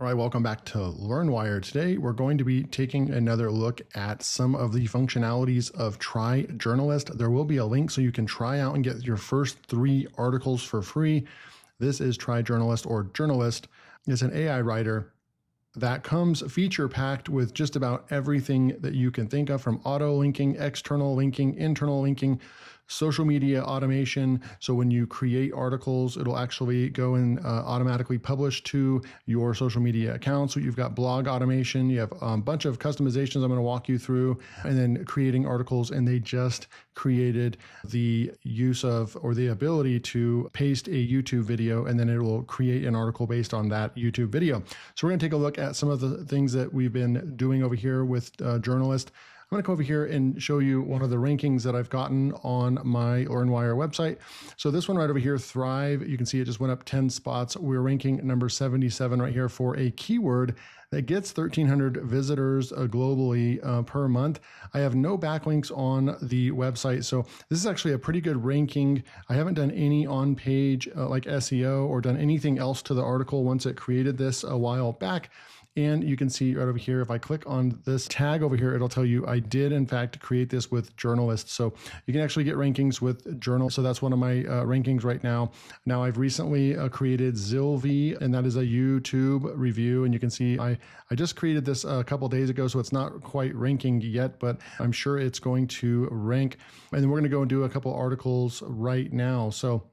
All right, welcome back to LearnWire. Today, we're going to be taking another look at some of the functionalities of Try Journalist. There will be a link so you can try out and get your first 3 articles for free. This is Try Journalist or Journalist. It's an AI writer that comes feature packed with just about everything that you can think of, from auto linking, external linking, internal linking, social media automation. So when you create articles, it'll actually go and automatically publish to your social media accounts. So you've got blog automation, you have a bunch of customizations I'm going to walk you through, and then creating articles. And they just created the use of, or the ability to paste a YouTube video, and then it will create an article based on that YouTube video. So we're going to take a look at some of the things that we've been doing over here with Journalist. I'm going to come over here and show you one of the rankings that I've gotten on my LearnWire website. So this one right over here, Thrive, you can see it just went up 10 spots. We're ranking number 77 right here for a keyword that gets 1,300 visitors globally per month. I have no backlinks on the website, so this is actually a pretty good ranking. I haven't done any on-page like SEO or done anything else to the article once it created this a while back. And you can see right over here, if I click on this tag over here, it'll tell you I did in fact create this with Journalist. So you can actually get rankings with Journal. So that's one of my rankings right now. Now I've recently created Zilvi, and that is a YouTube review. And you can see I just created this a couple days ago, so it's not quite ranking yet, but I'm sure it's going to rank. And then we're going to go and do a couple articles right now. So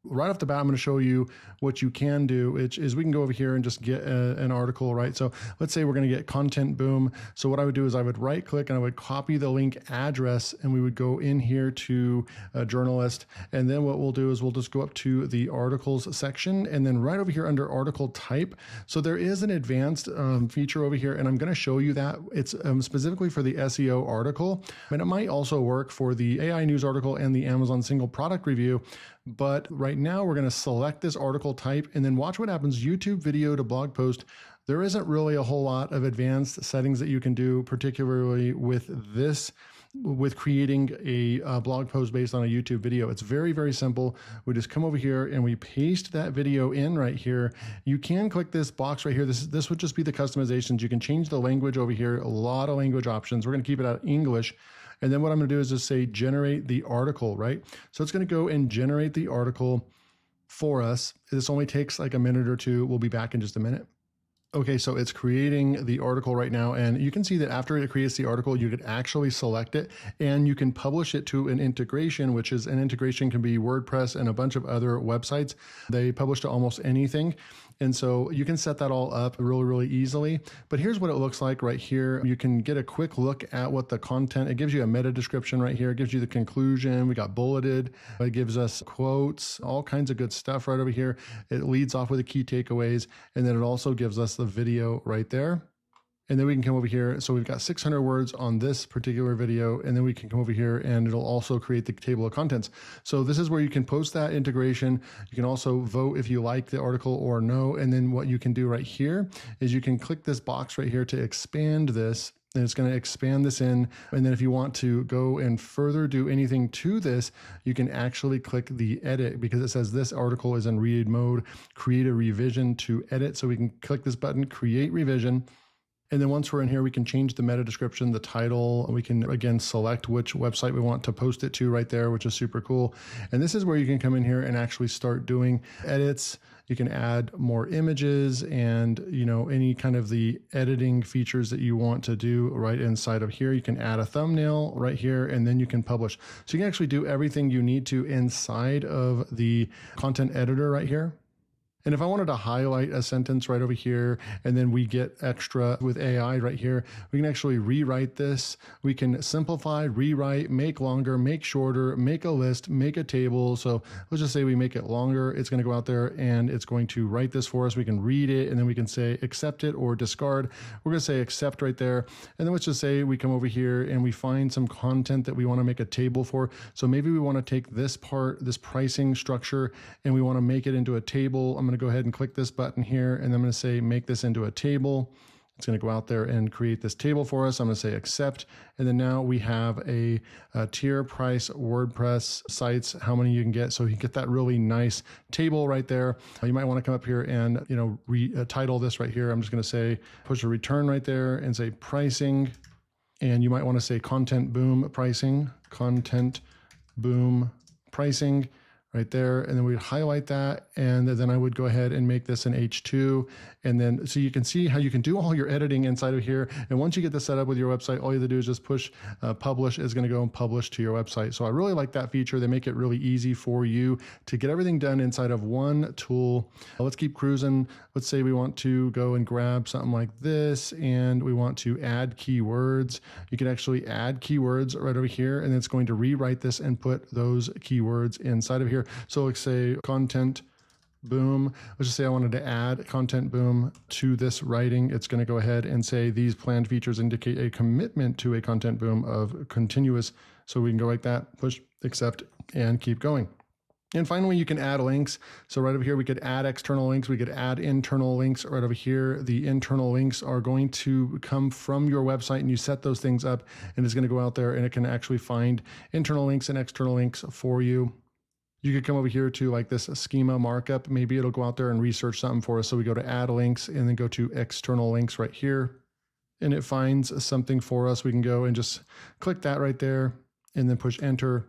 right off the bat, I'm going to show you what you can do, which is we can go over here and just get an article, right? So let's say we're going to get Content Boom. So what I would do is I would right click and I would copy the link address, and we would go in here to Journalist. And then what we'll do is we'll just go up to the articles section, and then right over here under article type. So there is an advanced feature over here, and I'm going to show you that. It's specifically for the SEO article, and it might also work for the AI news article and the Amazon single product review. But right now we're going to select this article type and then watch what happens. YouTube video to blog post. There isn't really a whole lot of advanced settings that you can do, particularly with this, with creating a blog post based on a YouTube video. It's very, very simple. We just come over here and we paste that video in right here. You can click this box right here. This would just be the customizations. You can change the language over here. A lot of language options. We're going to keep it out English. And then what I'm going to do is just say generate the article, right? So it's going to go and generate the article for us. This only takes like a minute or two. We'll be back in just a minute. Okay, so it's creating the article right now, and you can see that after it creates the article, you could actually select it and you can publish it to an integration, which is an integration can be WordPress and a bunch of other websites. They publish to almost anything. And so you can set that all up really, really easily. But here's what it looks like right here. You can get a quick look at what the content, it gives you a meta description right here. It gives you the conclusion. We got bulleted. It gives us quotes, all kinds of good stuff right over here. It leads off with the key takeaways. And then it also gives us the video right there. And then we can come over here. So we've got 600 words on this particular video. And then we can come over here and it'll also create the table of contents. So this is where you can post that integration. You can also vote if you like the article or no. And then what you can do right here is you can click this box right here to expand this. And it's going to expand this in. And then if you want to go and further do anything to this, you can actually click the edit, because it says this article is in read mode, create a revision to edit. So we can click this button, create revision. And then once we're in here, we can change the meta description, the title. We can, again, select which website we want to post it to right there, which is super cool. And this is where you can come in here and actually start doing edits. You can add more images and, you know, any kind of the editing features that you want to do right inside of here. You can add a thumbnail right here, and then you can publish. So you can actually do everything you need to inside of the content editor right here. And if I wanted to highlight a sentence right over here, and then we get extra with AI right here, we can actually rewrite this. We can simplify, rewrite, make longer, make shorter, make a list, make a table. So let's just say we make it longer. It's going to go out there and it's going to write this for us. We can read it, and then we can say accept it or discard. We're going to say accept right there. And then let's just say we come over here and we find some content that we want to make a table for. So maybe we want to take this part, this pricing structure, and we want to make it into a table. I'm going to go ahead and click this button here, and I'm going to say make this into a table. It's going to go out there and create this table for us. I'm going to say accept. And then now we have a tier price WordPress sites, how many you can get. So you get that really nice table right there. You might want to come up here and, title this right here. I'm just going to say, push a return right there and say pricing. And you might want to say content boom pricing right there. And then we'd highlight that. And then I would go ahead and make this an H2. And then, so you can see how you can do all your editing inside of here. And once you get this set up with your website, all you have to do is just push publish is going to go and publish to your website. So I really like that feature. They make it really easy for you to get everything done inside of one tool. Let's keep cruising. Let's say we want to go and grab something like this and we want to add keywords. You can actually add keywords right over here, and it's going to rewrite this and put those keywords inside of here. So let's say content boom. Let's just say I wanted to add content boom to this writing. It's going to go ahead and say these planned features indicate a commitment to a content boom of continuous. So we can go like that, push accept, and keep going. And finally, you can add links. So right over here, we could add external links. We could add internal links right over here. The internal links are going to come from your website, and you set those things up, and it's going to go out there and it can actually find internal links and external links for you. You could come over here to like this schema markup. Maybe it'll go out there and research something for us. So we go to add links and then go to external links right here. And it finds something for us. We can go and just click that right there and then push enter.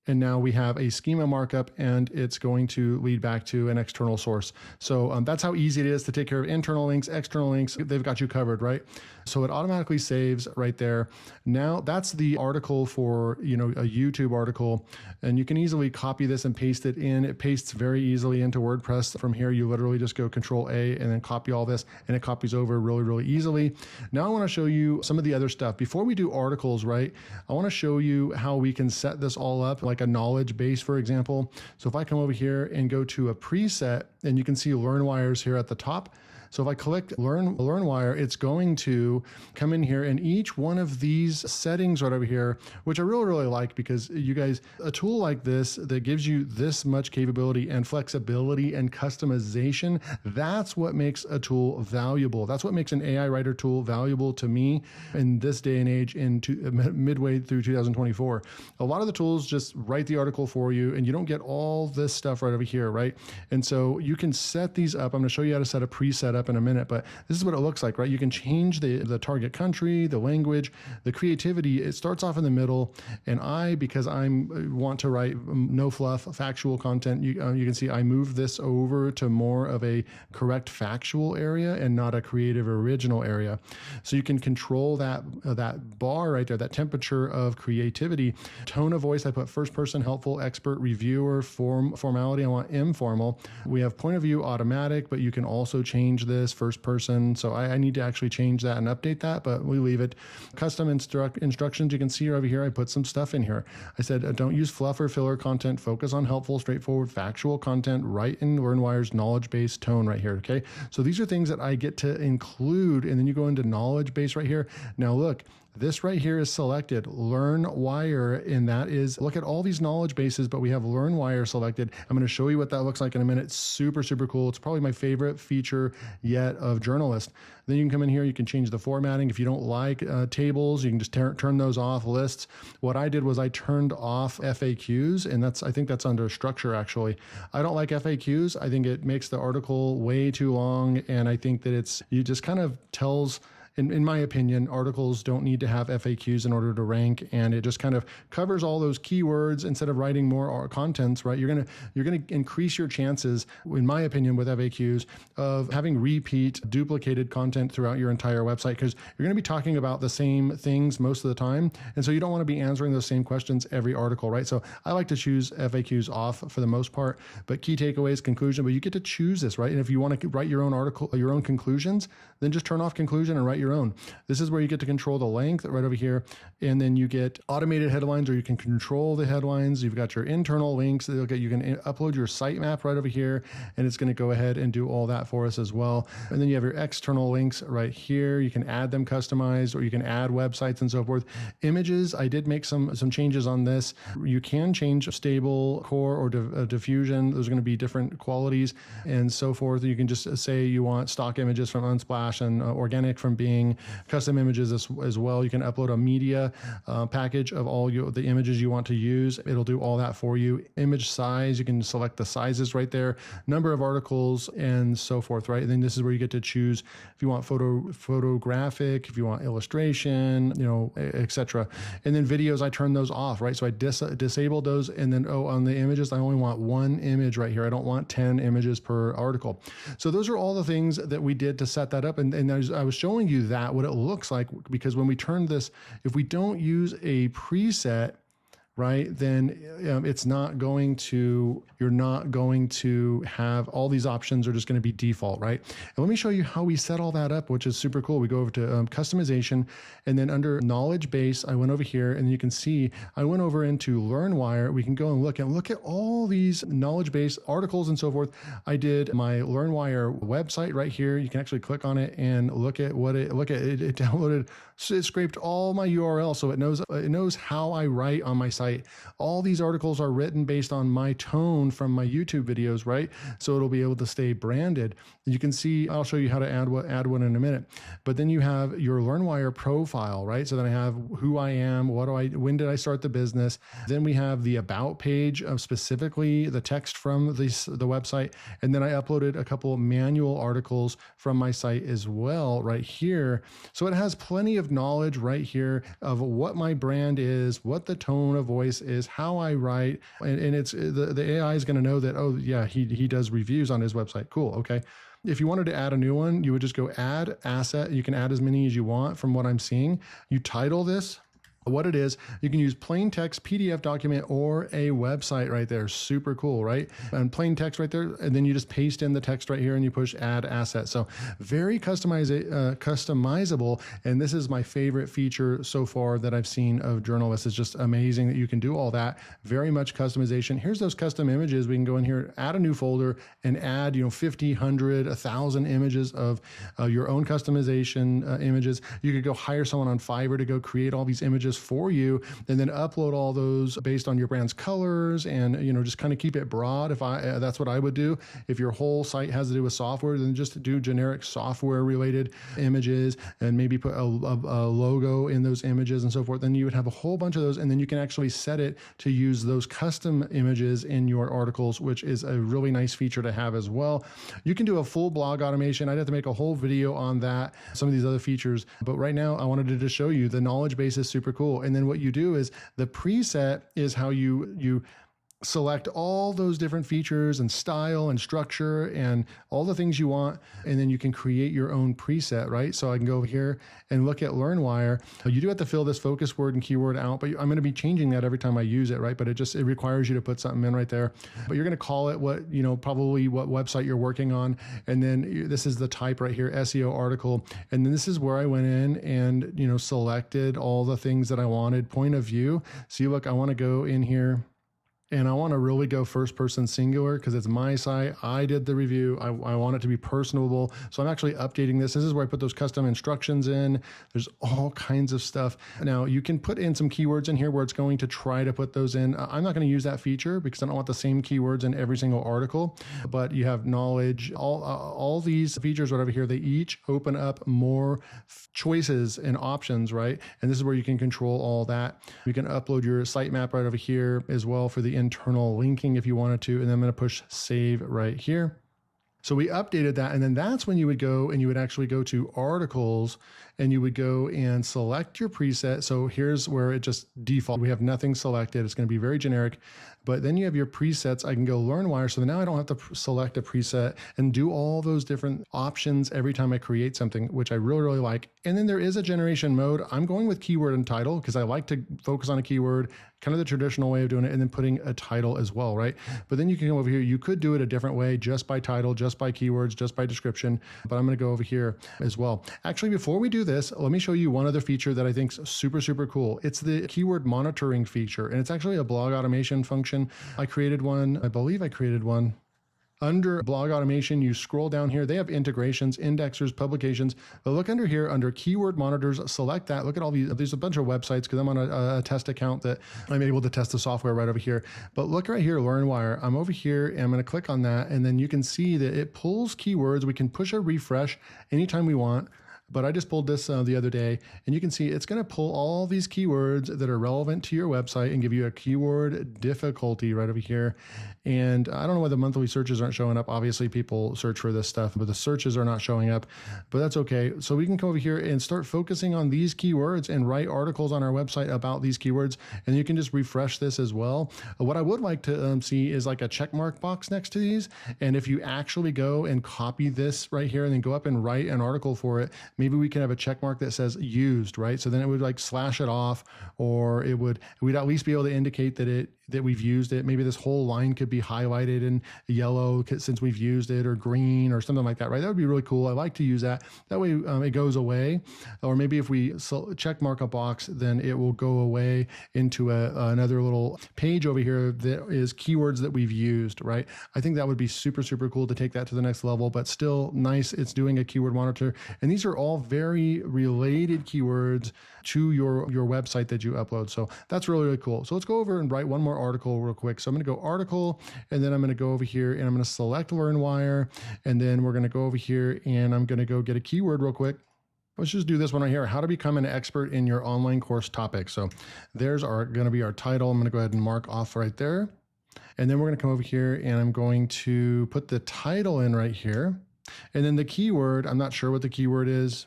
And now we have a schema markup, and it's going to lead back to an external source. So that's how easy it is to take care of internal links, external links. They've got you covered, right? So it automatically saves right there. Now that's the article for, a YouTube article, and you can easily copy this and paste it in. It pastes very easily into WordPress. From here, you literally just go Control A and then copy all this, and it copies over really, really easily. Now I want to show you some of the other stuff. Before we do articles, right, I want to show you how we can set this all up, like a knowledge base, for example. So if I come over here and go to a preset, and you can see LearnWires here at the top. So if I click LearnWire, it's going to come in here, and each one of these settings right over here, which I really, really like, because you guys, a tool like this that gives you this much capability and flexibility and customization, that's what makes a tool valuable. That's what makes an AI writer tool valuable to me in this day and age, midway through 2024. A lot of the tools just write the article for you, and you don't get all this stuff right over here, right? And so you can set these up. I'm going to show you how to set a preset up in a minute, but this is what it looks like, right? You can change the target country, the language, the creativity. It starts off in the middle, and because I want to write no fluff, factual content, you can see I moved this over to more of a correct factual area and not a creative original area. So you can control that bar right there, that temperature of creativity. Tone of voice, I put first person, helpful, expert, reviewer, formality, I want informal. We have point of view automatic, but you can also change this first person. So I need to actually change that and update that, but we leave it. Custom instructions, you can see over here, I put some stuff in here. I said, don't use fluff or filler content, focus on helpful, straightforward, factual content, write in LearnWire's knowledge base tone right here. Okay. So these are things that I get to include. And then you go into knowledge base right here. Now look, this right here is selected, LearnWire, and that is, look at all these knowledge bases, but we have LearnWire selected. I'm going to show you what that looks like in a minute. It's super, super cool. It's probably my favorite feature yet of Journalist. Then you can come in here, you can change the formatting. If you don't like tables, you can just turn those off. Lists. What I did was I turned off FAQs, and I think that's under structure actually. I don't like FAQs. I think it makes the article way too long, and I think that it just kind of tells, in my opinion, articles don't need to have FAQs in order to rank, and it just kind of covers all those keywords instead of writing more contents, right? You're gonna increase your chances, in my opinion, with FAQs of having repeat duplicated content throughout your entire website, because you're gonna be talking about the same things most of the time, and so you don't want to be answering those same questions every article, right? So I like to choose FAQs off for the most part, but key takeaways, conclusion, but you get to choose this, right? And if you want to write your own article, your own conclusions, then just turn off conclusion and write your own. This is where you get to control the length right over here. And then you get automated headlines, or you can control the headlines. You've got your internal links. You can upload your sitemap right over here, and it's going to go ahead and do all that for us as well. And then you have your external links right here. You can add them customized, or you can add websites and so forth. Images, I did make some changes on this. You can change stable, core, or diffusion. Those are going to be different qualities and so forth. You can just say you want stock images from Unsplash and organic from Bing, custom images as well. You can upload a media package of all the images you want to use. It'll do all that for you. Image size, you can select the sizes right there, number of articles and so forth, right? And then this is where you get to choose if you want photographic, if you want illustration, etc. And then videos, I turn those off, right? So I disable those. And then, on the images, I only want one image right here. I don't want 10 images per article. So those are all the things that we did to set that up. And I was showing you that, what it looks like, because when we turn this, if we don't use a preset, right, then it's not going to, you're not going to have all these options are just going to be default, right? And let me show you how we set all that up, which is super cool. We go over to customization, and then under knowledge base, I went over here, and you can see I went over into LearnWire. We can go and look at all these knowledge base articles and so forth. I did my LearnWire website right here. You can actually click on it and look at what it downloaded. So it scraped all my URL, so it knows how I write on my site. All these articles are written based on my tone from my YouTube videos, right? So it'll be able to stay branded. You can see, I'll show you how to add one in a minute. But then you have your LearnWire profile, right? So then I have who I am, when did I start the business? Then we have the about page of specifically the text from the website. And then I uploaded a couple of manual articles from my site as well right here. So it has plenty of knowledge right here of what my brand is, what the tone of voice is, how I write, and it's the AI is going to know that, oh yeah, he does reviews on his website. Cool. Okay. If you wanted to add a new one, you would just go add asset. You can add as many as you want from what I'm seeing. You title this what it is. You can use plain text, PDF document, or a website right there. Super cool, right? And plain text right there. And then you just paste in the text right here and you push add asset. So very customizable. And this is my favorite feature so far that I've seen of Journalist. It's just amazing that you can do all that. Very much customization. Here's those custom images. We can go in here, add a new folder, and add 50, 100, 1,000 images of your own customization images. You could go hire someone on Fiverr to go create all these images for you, and then upload all those based on your brand's colors, and just kind of keep it broad. If that's what I would do. If your whole site has to do with software, then just do generic software related images, and maybe put a logo in those images and so forth. Then you would have a whole bunch of those, and then you can actually set it to use those custom images in your articles, which is a really nice feature to have as well. You can do a full blog automation. I'd have to make a whole video on that, some of these other features, but right now I wanted to just show you the knowledge base is super cool. And then what you do is the preset is how you select all those different features and style and structure and all the things you want. And then you can create your own preset, right? So I can go over here and look at LearnWire. You do have to fill this focus word and keyword out, but I'm going to be changing that every time I use it, right? But it requires you to put something in right there, but you're going to call it probably what website you're working on. And then this is the type right here, SEO article. And then this is where I went in and, selected all the things that I wanted. Point of view. See, look, I want to go in here, and I want to really go first person singular because it's my site. I did the review. I want it to be personable. So I'm actually updating this. This is where I put those custom instructions in. There's all kinds of stuff. Now you can put in some keywords in here where it's going to try to put those in. I'm not going to use that feature because I don't want the same keywords in every single article, but you have knowledge, all these features right over here, they each open up more choices and options, right? And this is where you can control all that. You can upload your sitemap right over here as well for the internal linking if you wanted to, and then I'm going to push save right here. So we updated that, and then that's when you would go and you would actually go to articles and you would go and select your preset. So here's where it just default. We have nothing selected. It's going to be very generic. But then you have your presets. I can go LearnWire. So now I don't have to select a preset and do all those different options every time I create something, which I really, really like. And then there is a generation mode. I'm going with keyword and title because I like to focus on a keyword, kind of the traditional way of doing it, and then putting a title as well, right? But then you can come over here. You could do it a different way, just by title, just by keywords, just by description. But I'm going to go over here as well. Actually, before we do this, let me show you one other feature that I think is super, super cool. It's the keyword monitoring feature, and it's actually a blog automation function. I created one. I believe I created one. Under blog automation, you scroll down here. They have integrations, indexers, publications. But look under here, under keyword monitors, select that. Look at all these. There's a bunch of websites because I'm on a test account that I'm able to test the software right over here. But look right here, LearnWire. I'm over here and I'm going to click on that. And then you can see that it pulls keywords. We can push a refresh anytime we want. But I just pulled this the other day, and you can see it's going to pull all these keywords that are relevant to your website and give you a keyword difficulty right over here. And I don't know why the monthly searches aren't showing up. Obviously, people search for this stuff, but the searches are not showing up. But that's okay. So we can come over here and start focusing on these keywords and write articles on our website about these keywords. And you can just refresh this as well. What I would like to see is like a check mark box next to these. And if you actually go and copy this right here and then go up and write an article for it, maybe we can have a check mark that says used, right? So then it would like slash it off, or we'd at least be able to indicate that we've used it. Maybe this whole line could be highlighted in yellow since we've used it, or green or something like that, right? That would be really cool. I like to use that. That way it goes away. Or maybe if we check mark a box, then it will go away into another little page over here that is keywords that we've used, right? I think that would be super, super cool to take that to the next level, but still nice. It's doing a keyword monitor. And these are all very related keywords to your website that you upload. So that's really, really cool. So let's go over and write one more article real quick. So I'm going to go article, and then I'm going to go over here and I'm going to select LearnWire, and then we're going to go over here and I'm going to go get a keyword real quick. Let's just do this one right here. How to become an expert in your online course topic. So there's going to be our title. I'm going to go ahead and mark off right there. And then we're going to come over here and I'm going to put the title in right here. And then the keyword, I'm not sure what the keyword is.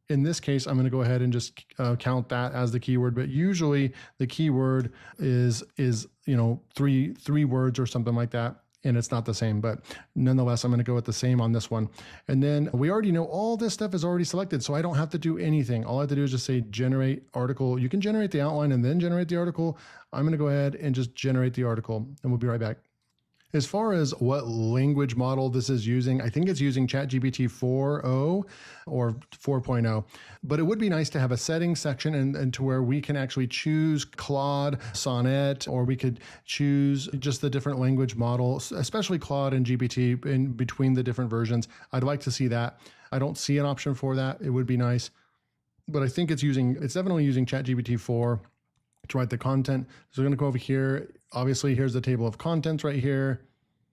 In this case, I'm going to go ahead and just count that as the keyword, but usually the keyword is three words or something like that, and it's not the same, but nonetheless, I'm going to go with the same on this one. And then we already know all this stuff is already selected, so I don't have to do anything. All I have to do is just say generate article. You can generate the outline and then generate the article. I'm going to go ahead and just generate the article, and we'll be right back. As far as what language model this is using, I think it's using ChatGPT 4.0 or 4.0, but it would be nice to have a settings section and to where we can actually choose Claude, Sonnet, or we could choose just the different language models, especially Claude and GPT in between the different versions. I'd like to see that. I don't see an option for that. It would be nice, but I think it's definitely using ChatGPT 4 to write the content. So we're going to go over here. Obviously, here's the table of contents right here.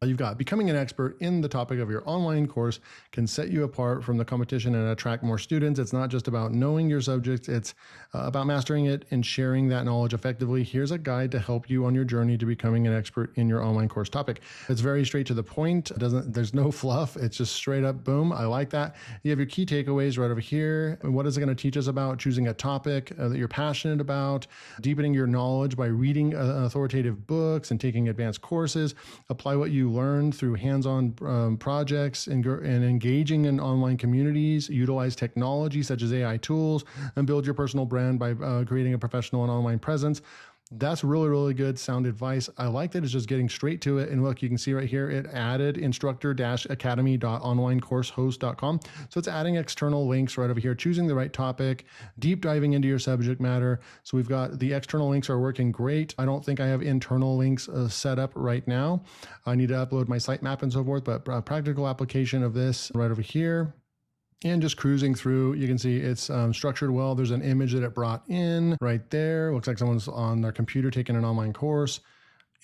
You've got becoming an expert in the topic of your online course can set you apart from the competition and attract more students. It's not just about knowing your subject. It's about mastering it and sharing that knowledge effectively. Here's a guide to help you on your journey to becoming an expert in your online course topic. It's very straight to the point. There's no fluff. It's just straight up, boom. I like that. You have your key takeaways right over here. And what is it going to teach us about? Choosing a topic that you're passionate about, deepening your knowledge by reading authoritative books and taking advanced courses, apply what you learn through hands-on projects and engaging in online communities, utilize technology such as AI tools, and build your personal brand by creating a professional and online presence. That's really, really good sound advice. I like that it's just getting straight to it. And look, you can see right here, it added instructor-academy.onlinecoursehost.com. So it's adding external links right over here, choosing the right topic, deep diving into your subject matter. So we've got the external links are working great. I don't think I have internal links set up right now. I need to upload my sitemap and so forth, but practical application of this right over here. And just cruising through, you can see it's structured well. There's an image that it brought in right there. Looks like someone's on their computer taking an online course.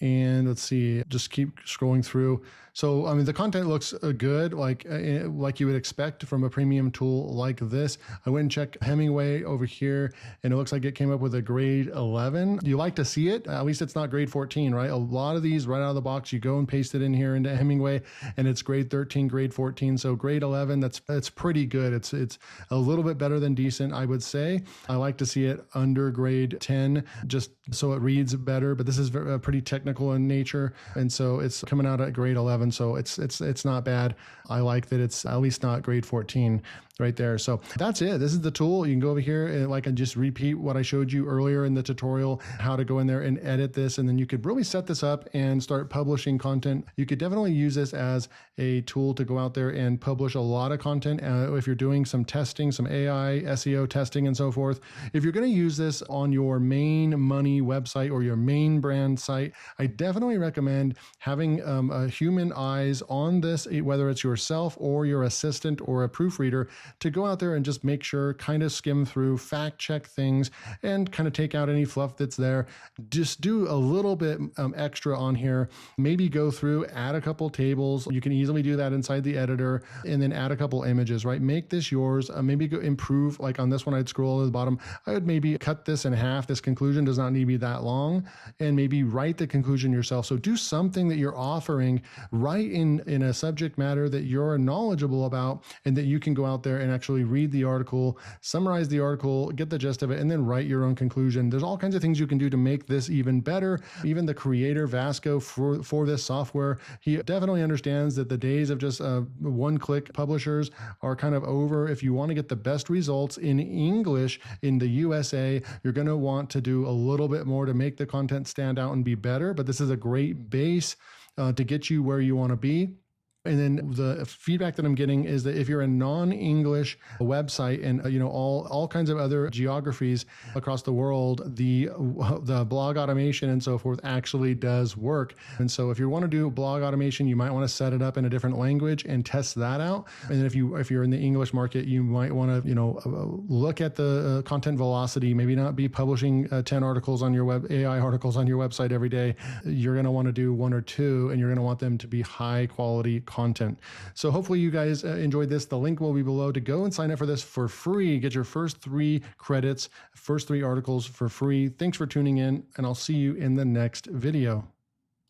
And let's see, just keep scrolling through. So, I mean, the content looks good, like you would expect from a premium tool like this. I went and checked Hemingway over here, and it looks like it came up with a grade 11. You like to see it? At least it's not grade 14, right? A lot of these right out of the box, you go and paste it in here into Hemingway, and it's grade 13, grade 14. So grade 11, that's pretty good. It's a little bit better than decent, I would say. I like to see it under grade 10, just so it reads better, but this is a pretty technical technical in nature. And so it's coming out at grade 11. So it's not bad. I like that it's at least not grade 14 right there. So that's it. This is the tool. You can go over here and like, and just repeat what I showed you earlier in the tutorial, how to go in there and edit this. And then you could really set this up and start publishing content. You could definitely use this as a tool to go out there and publish a lot of content. If you're doing some testing, some AI, SEO testing and so forth, if you're going to use this on your main money website or your main brand site, I definitely recommend having human eyes on this, whether it's yourself or your assistant or a proofreader, to go out there and just make sure, kind of skim through, fact check things, and kind of take out any fluff that's there. Just do a little bit extra on here. Maybe go through, add a couple tables. You can easily do that inside the editor, and then add a couple images, right? Make this yours. Maybe go improve, like on this one, I'd scroll to the bottom. I would maybe cut this in half. This conclusion does not need to be that long, and maybe write the conclusion yourself. So do something that you're offering, write in a subject matter that you're knowledgeable about, and that you can go out there and actually read the article, summarize the article, get the gist of it, and then write your own conclusion. There's all kinds of things you can do to make this even better. Even the creator, Vasco, for this software, he definitely understands that the days of just one-click publishers are kind of over. If you want to get the best results in English in the USA, you're going to want to do a little bit more to make the content stand out and be better. But this is a great base to get you where you want to be. And then the feedback that I'm getting is that if you're a non-English website and all kinds of other geographies across the world, the blog automation and so forth actually does work. And so if you want to do blog automation, you might want to set it up in a different language and test that out. And then if you're in the English market, you might want to look at the content velocity. Maybe not be publishing 10 articles on your AI articles on your website every day. You're going to want to do 1 or 2, and you're going to want them to be high quality content. So hopefully you guys enjoyed this. The link will be below to go and sign up for this for free. Get your first 3 credits, first 3 articles for free. Thanks for tuning in, and I'll see you in the next video.